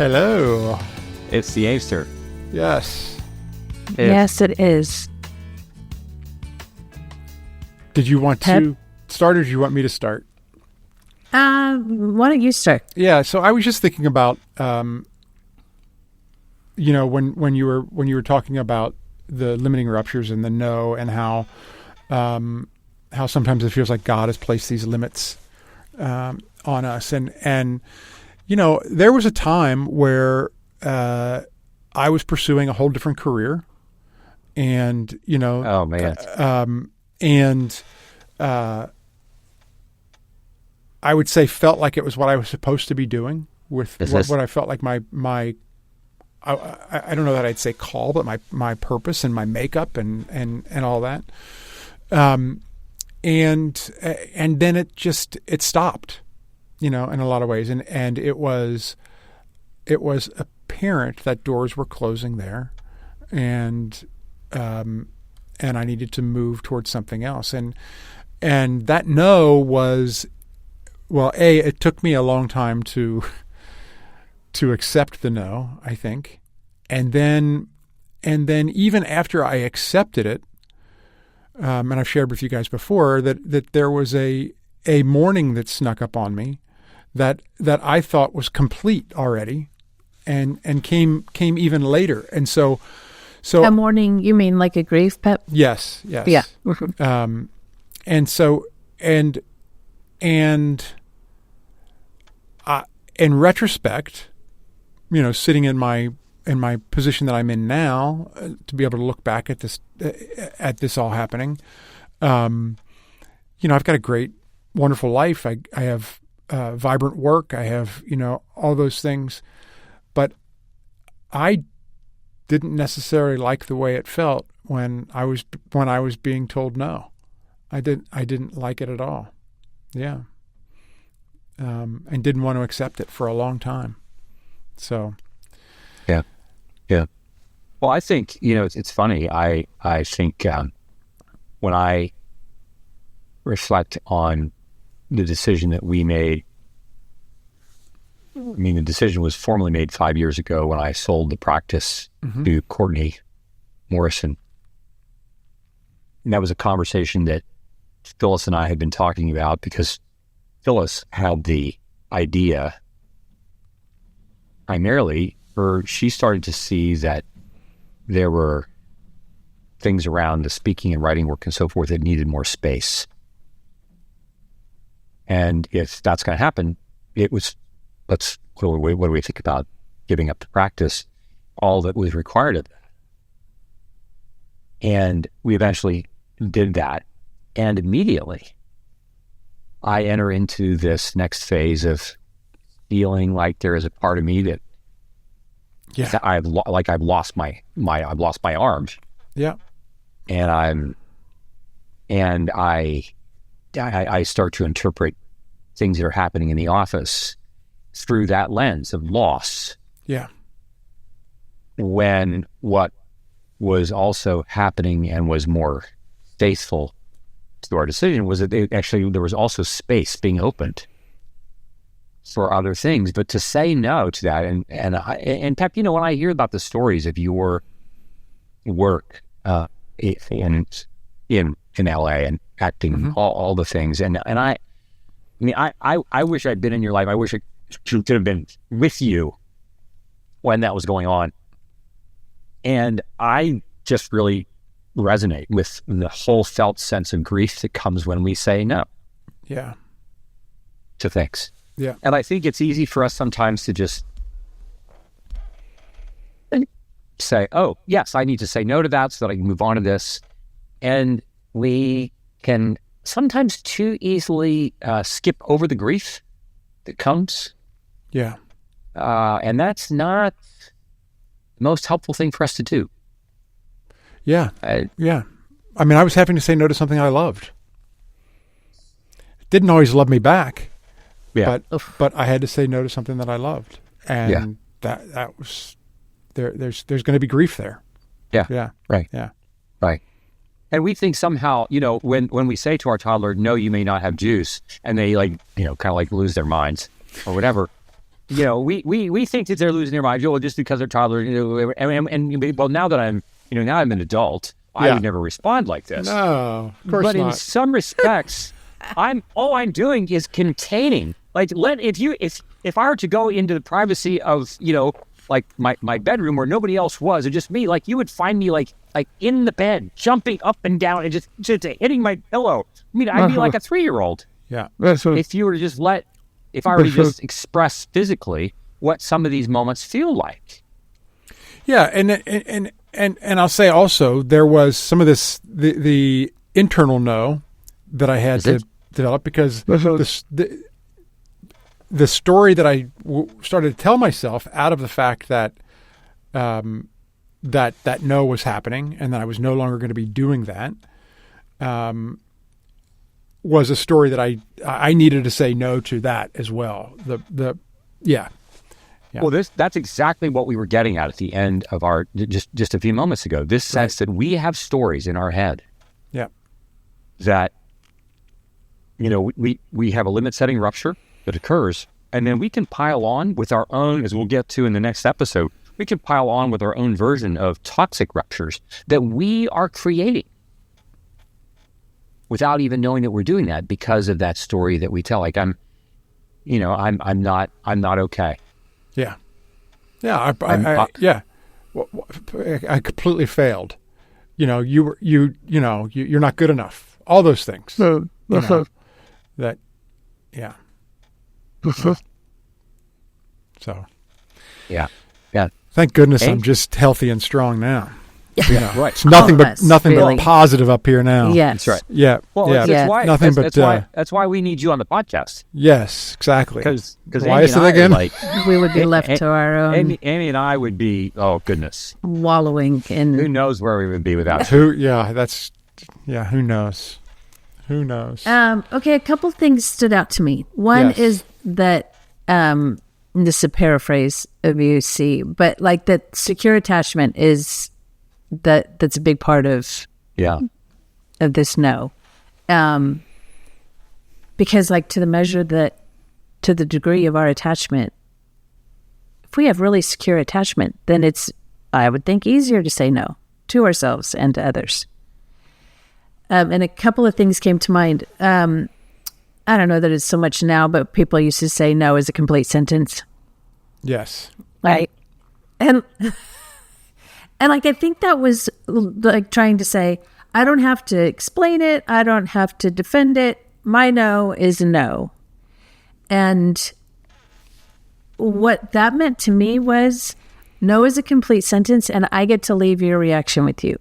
Hello. It's the Aster. Yes. Yes, it is. Did you want to start or do you want me to start? Why don't you start? Yeah, so I was just thinking about when you were talking about the limiting ruptures and the no, and how sometimes it feels like God has placed these limits on us, and there was a time where I was pursuing a whole different career, and Oh man. I would say felt like it was what I was supposed to be doing with what I felt like my I don't know that I'd say call, but my purpose and my makeup and all that. And then it stopped, in a lot of ways. And it was apparent that doors were closing there, and I needed to move towards something else. And that no was, well, it took me a long time to accept the no, I think. And then even after I accepted it, and I've shared with you guys before that there was a mourning that snuck up on me that I thought was complete already, and came even later. And so A mourning, you mean like a grief, Pep? yes. Yeah. And so in retrospect, sitting in my position that I'm in now, to be able to look back at this all happening, I've got a great, wonderful life. I have vibrant work. I have all those things, but I didn't necessarily like the way it felt when I was being told no. I didn't like it at all. Yeah. And didn't want to accept it for a long time. So. Yeah. Well, I think, it's funny. I think when I reflect on the decision that we made, the decision was formally made 5 years ago when I sold the practice to Courtney Morrison. And that was a conversation that Phyllis and I had been talking about, because Phyllis had the idea primarily, or she started to see that there were things around the speaking and writing work and so forth that needed more space. And if that's going to happen, it was, what do we think about giving up the practice, all that was required of that. And we eventually did that. And immediately I enter into this next phase of feeling like there is a part of me that I've lost my arms. Yeah. And I start to interpret things that are happening in the office through that lens of loss. Yeah. When what was also happening and was more faithful to our decision was that there was also space being opened for other things. But to say no to that, and Pep, when I hear about the stories of your work in LA and acting, all the things, and I wish I'd been in your life. I wish I could have been with you when that was going on. And I just really resonate with the whole felt sense of grief that comes when we say no. Yeah. To things. Yeah. And I think it's easy for us sometimes to just say, oh, yes, I need to say no to that so that I can move on to this. And we can sometimes too easily skip over the grief that comes. Yeah. And that's not the most helpful thing for us to do. Yeah. Yeah. I was having to say no to something I loved. It didn't always love me back. Yeah. But I had to say no to something that I loved. And that was there's going to be grief there. Yeah. Yeah. Right. Yeah. Right. And we think somehow, when we say to our toddler, no, you may not have juice, and they kind of lose their minds or whatever, we think that they're losing their mind, just because they're toddler, well, now that I'm an adult, I would never respond like this. No, of course but not. in some respects, all I'm doing is containing. Like, if I were to go into the privacy of, like my bedroom where nobody else was, or just me, like, you would find me like in the bed, jumping up and down and just hitting my pillow. I mean, I'd be like a 3-year-old. Yeah. If you were to just if I were to just express physically what some of these moments feel like. Yeah, and I'll say also there was some of this the internal no that I had to develop, because the story that I started to tell myself out of the fact that that no was happening and that I was no longer going to be doing that was a story that I needed to say no to that as well. Yeah. Well, that's exactly what we were getting at the end of our just a few moments ago. This sense that we have stories in our head. Yeah. That we have a limit-setting rupture that occurs, and then we can pile on with our own, as we'll get to in the next episode, we can pile on with our own version of toxic ruptures that we are creating without even knowing that we're doing that because of that story that we tell. Like, I'm not okay. Yeah. Yeah. I completely failed. You're not good enough. All those things. Yeah. So. Yeah. Thank goodness I'm just healthy and strong now. Right. It's nothing but positive up here now. Yes. That's right. Yeah. Well, that's why we need you on the podcast. Yes, exactly. Because why is it again? We would be left to our own. Amy and I would be, oh goodness, wallowing in. Who knows where we would be without you? Who knows? Who knows? Okay, a couple things stood out to me. One is that this is a paraphrase of UC, but like that secure attachment is that's a big part of this no. Because like to the degree of our attachment, if we have really secure attachment, then it's, I would think, easier to say no to ourselves and to others. And a couple of things came to mind. I don't know that it's so much now, but people used to say no as a complete sentence. Yes. Right. And like, I think that was like trying to say, I don't have to explain it. I don't have to defend it. My no is a no. And what that meant to me was no is a complete sentence, and I get to leave your reaction with you.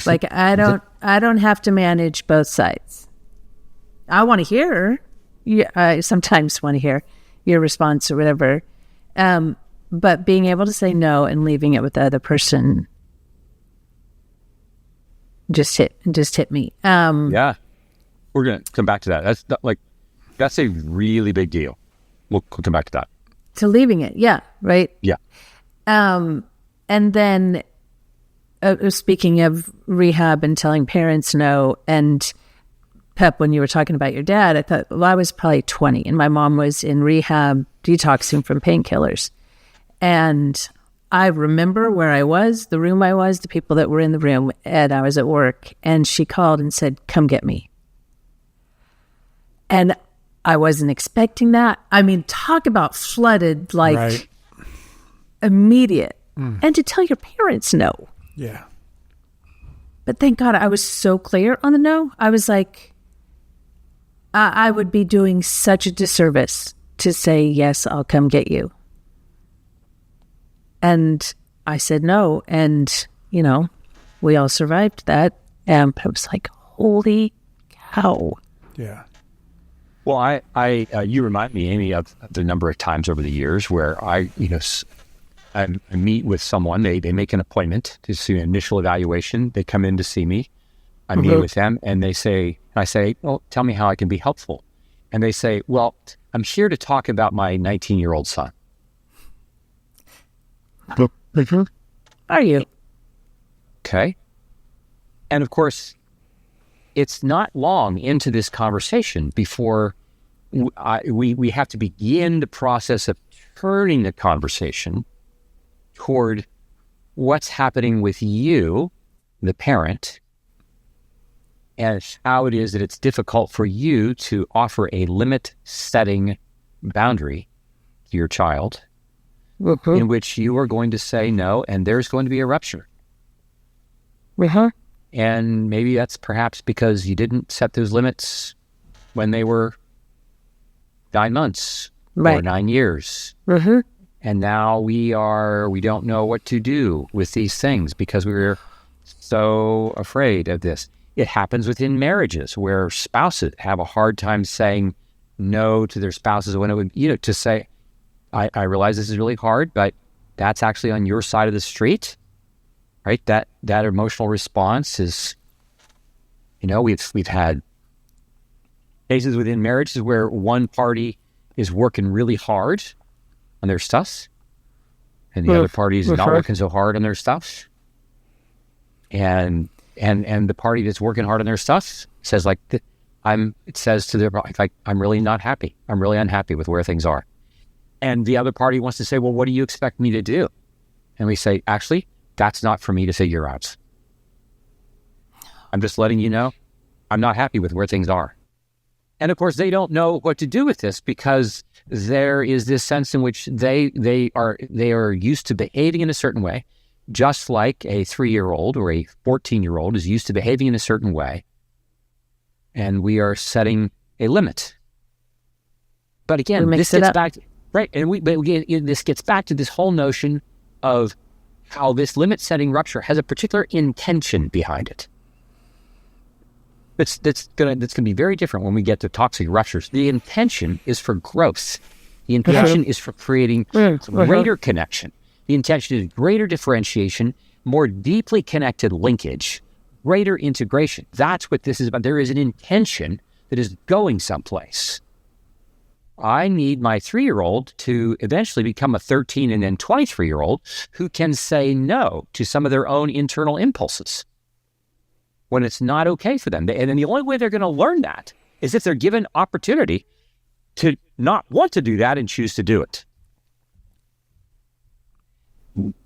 Like, I don't have to manage both sides. I want to hear, I sometimes want to hear your response or whatever. But being able to say no and leaving it with the other person just hit me. Yeah. We're going to come back to that. That's a really big deal. We'll come back to that. To leaving it. Yeah. Right. Yeah. And then speaking of rehab and telling parents no, and Pep, when you were talking about your dad, I thought, well, I was probably 20 and my mom was in rehab detoxing from painkillers. And I remember where I was, the room I was, the people that were in the room, and I was at work, and she called and said, come get me. And I wasn't expecting that. I mean, talk about flooded, immediate. And to tell your parents no. Yeah. But thank God I was so clear on the no. I was like, I would be doing such a disservice to say, yes, I'll come get you. And I said no. And, we all survived that. And I was like, holy cow. Yeah. Well, I you remind me, Amy, of the number of times over the years where I meet with someone, they make an appointment to see an initial evaluation. They come in to see me. I meet with them and I say, well, tell me how I can be helpful. And they say, well, I'm here to talk about my 19-year-old son. Are you? Okay. And of course, it's not long into this conversation before we have to begin the process of turning the conversation toward what's happening with you, the parent, and how it is that it's difficult for you to offer a limit-setting boundary to your child, in which you are going to say no, and there's going to be a rupture. And maybe that's perhaps because you didn't set those limits when they were 9 months or 9 years. And now we don't know what to do with these things because we're so afraid of this. It happens within marriages where spouses have a hard time saying no to their spouses when it would, to say, I realize this is really hard, but that's actually on your side of the street, right? That emotional response is, we've had cases within marriages where one party is working really hard on their stuff, and the other party is not working so hard on their stuff, and the party that's working hard on their stuff says it says to their I'm really not happy. I'm really unhappy with where things are. And the other party wants to say, well, what do you expect me to do? And we say, actually, that's not for me to figure out. I'm just letting you know I'm not happy with where things are. And of course, they don't know what to do with this because there is this sense in which they are used to behaving in a certain way, just like a 3-year-old or a 14-year-old is used to behaving in a certain way. And we are setting a limit. But again, this gets back to, right. And this gets back to this whole notion of how this limit setting rupture has a particular intention behind it. That's gonna be very different when we get to toxic ruptures. The intention is for growth. The intention is for creating greater connection. The intention is greater differentiation, more deeply connected linkage, greater integration. That's what this is about. There is an intention that is going someplace. I need my 3-year-old to eventually become a 13 and then 23-year-old who can say no to some of their own internal impulses when it's not okay for them. And then the only way they're going to learn that is if they're given opportunity to not want to do that and choose to do it.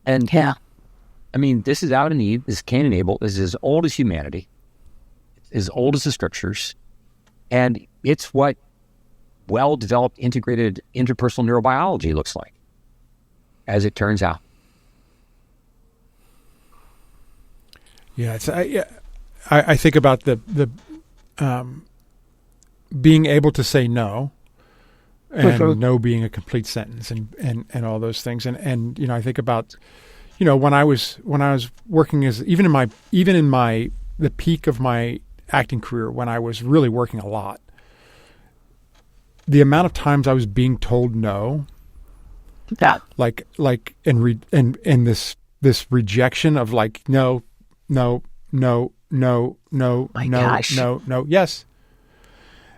And I mean, this is out of need. This is Cain and Abel. This is as old as humanity, as old as the scriptures. And it's what well-developed, integrated interpersonal neurobiology looks like, as it turns out. Yeah, I think about the being able to say no, and no being a complete sentence, and all those things, and I think about when I was working as even in the peak of my acting career, when I was really working a lot, the amount of times I was being told no, and this rejection of no, yes.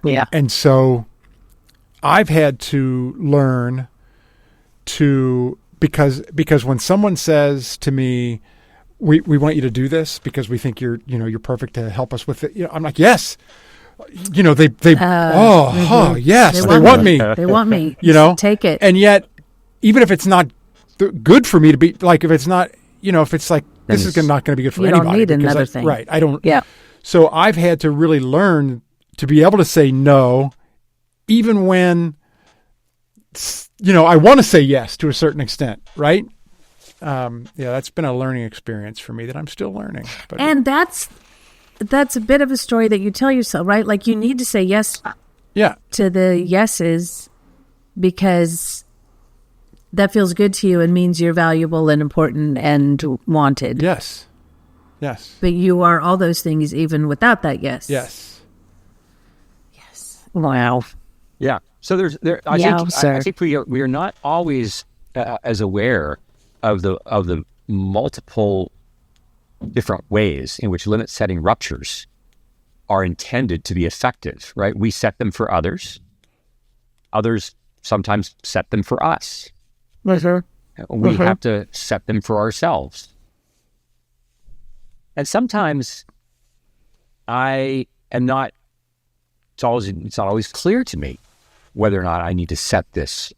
Yeah. And so I've had to learn to, because when someone says to me, we want you to do this because we think you're perfect to help us with it. I'm like, yes. Yes, they want me. They want me. Take it. And yet, even if it's not good for me to be, if it's not, if it's this is not going to be good for anybody. You don't need another thing. Right. I don't. Yeah. So I've had to really learn to be able to say no, even when, I want to say yes to a certain extent. Right. That's been a learning experience for me that I'm still learning. But, and that's a bit of a story that you tell yourself, right? Like you need to say yes to the yeses because that feels good to you and means you're valuable and important and wanted. Yes. But you are all those things even without that yes. Yes. Wow. Yeah. So I think we are not always as aware of the multiple different ways in which limit setting ruptures are intended to be effective, right? We set them for others. Others sometimes set them for us. We have to set them for ourselves. And sometimes it's not always clear to me whether or not I need to set this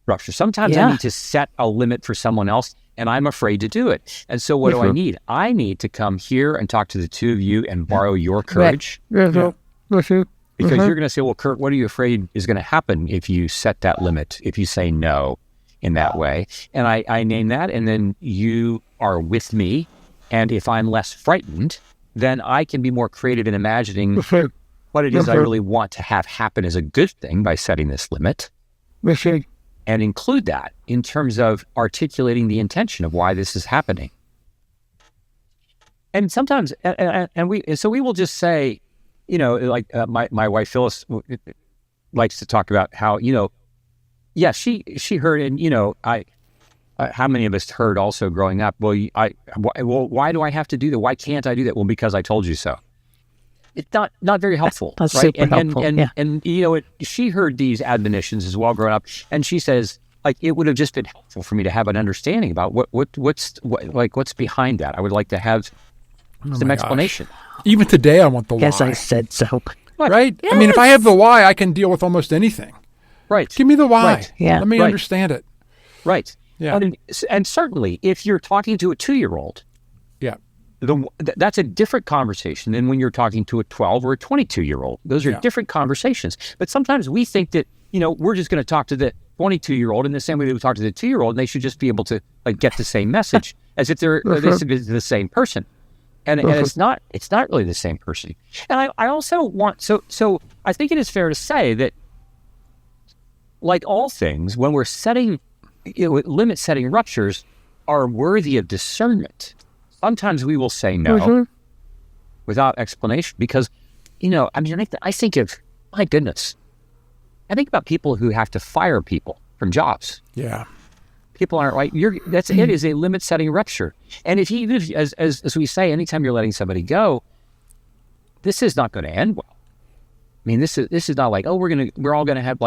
rupture. Sometimes I need to set a limit for someone else, and I'm afraid to do it. And so what do I need? I need to come here and talk to the two of you and borrow your courage. Because you're going to say, well, Curt, what are you afraid is going to happen if you set that limit, if you say no in that way? And I name that, and then you are with me. And if I'm less frightened, then I can be more creative in imagining what it is I really want to have happen as a good thing by setting this limit. And include that in terms of articulating the intention of why this is happening. And sometimes, so we will just say, like my wife Phyllis likes to talk about how, she heard, and how many of us heard also growing up? Well, why do I have to do that? Why can't I do that? Well, because I told you so. It's not very helpful, That's right? super helpful. And she heard these admonitions as well growing up, and she says, like, it would have just been helpful for me to have an understanding about what's behind that. I would like to have some explanation. Even today, I want the why. Yes, I said so. Right? Yes. I mean, if I have the why, I can deal with almost anything. Right. Give me the why. Right. Yeah. Let me understand it. Right. Yeah. And certainly, if you're talking to a 2-year-old, Yeah. that's a different conversation than when you're talking to a 12 or a 22-year-old. Those are different conversations. But sometimes we think that, we're just going to talk to the 22-year-old in the same way that we talk to the 2-year-old, and they should just be able to get the same message as if they're the same person. And it's not really the same person. And I also want, so I think it is fair to say that, like all things, when we're setting, limit setting ruptures are worthy of discernment. Sometimes we will say no without explanation because, I think of, my goodness, I think about people who have to fire people from jobs. Yeah. People aren't right. It is a limit setting rupture. And even if, as we say, anytime you're letting somebody go, this is not going to end well. I mean, this is not like, we're all gonna have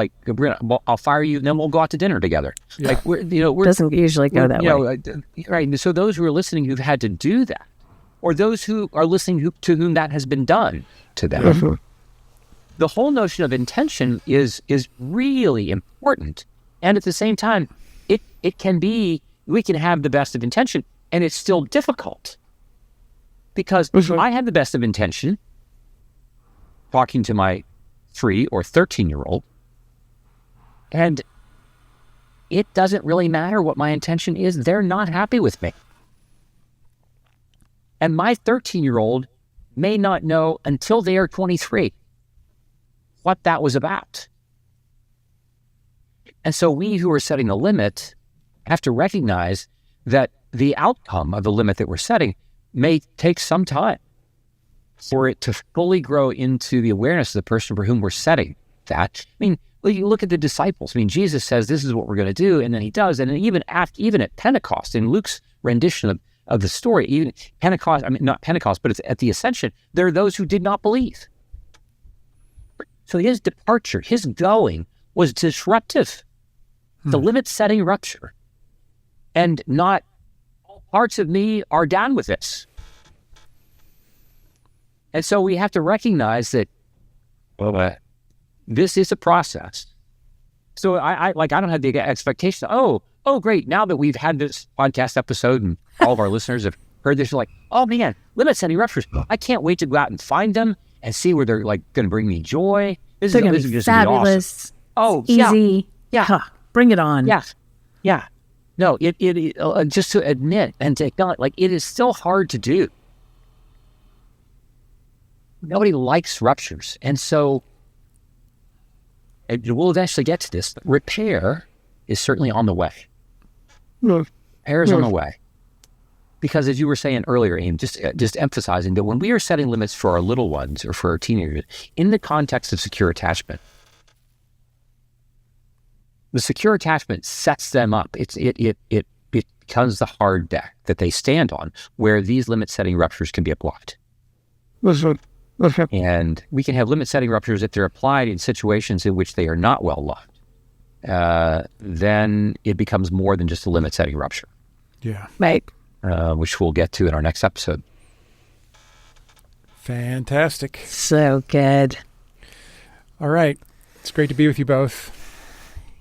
I'll fire you and then we'll go out to dinner together. Yeah. Like we're doesn't usually go that way. Right. And so those who are listening who've had to do that, or those who are listening to whom that has been done to them, the whole notion of intention is really important. And at the same time, it can be, we can have the best of intention and it's still difficult because I have the best of intention talking to my 3 or 13-year-old, and it doesn't really matter what my intention is. They're not happy with me. And my 13-year-old may not know until they are 23 what that was about. And so we who are setting the limit have to recognize that the outcome of the limit that we're setting may take some time for it to fully grow into the awareness of the person for whom we're setting that. I mean, you look at the disciples. I mean, Jesus says, this is what we're going to do, and then he does. And then even at Pentecost, in Luke's rendition of the story, even Pentecost, I mean, not Pentecost, but it's at the Ascension, there are those who did not believe. So his departure, his going, was disruptive. The limit-setting rupture. And not all parts of me are down with this. And so we have to recognize that, this is a process. So I don't have the expectation, oh, great, now that we've had this podcast episode and all of our listeners have heard this, like, oh man, limit setting ruptures. I can't wait to go out and find them and see where they're going to bring me joy. This is going to be fabulous. Awesome. Oh, easy. Yeah. Huh, bring it on. Yeah. No, it just to admit and to acknowledge, it is still hard to do. Nobody likes ruptures. And so, and we'll eventually get to this, but repair is certainly on the way. Repair is on the way. Because as you were saying earlier, Aim, just emphasizing that when we are setting limits for our little ones or for our teenagers, in the context of secure attachment, the secure attachment sets them up. It becomes the hard deck that they stand on where these limit-setting ruptures can be applied. And we can have limit-setting ruptures if they're applied in situations in which they are not well loved. Then it becomes more than just a limit-setting rupture. Yeah. Right. Which we'll get to in our next episode. Fantastic. So good. All right. It's great to be with you both.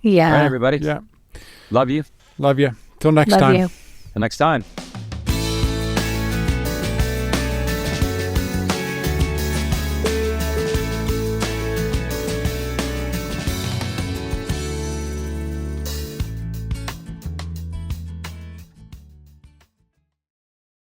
Yeah. All right, everybody. Yeah. Love you. Love you. Till next Love time. you. Till next time.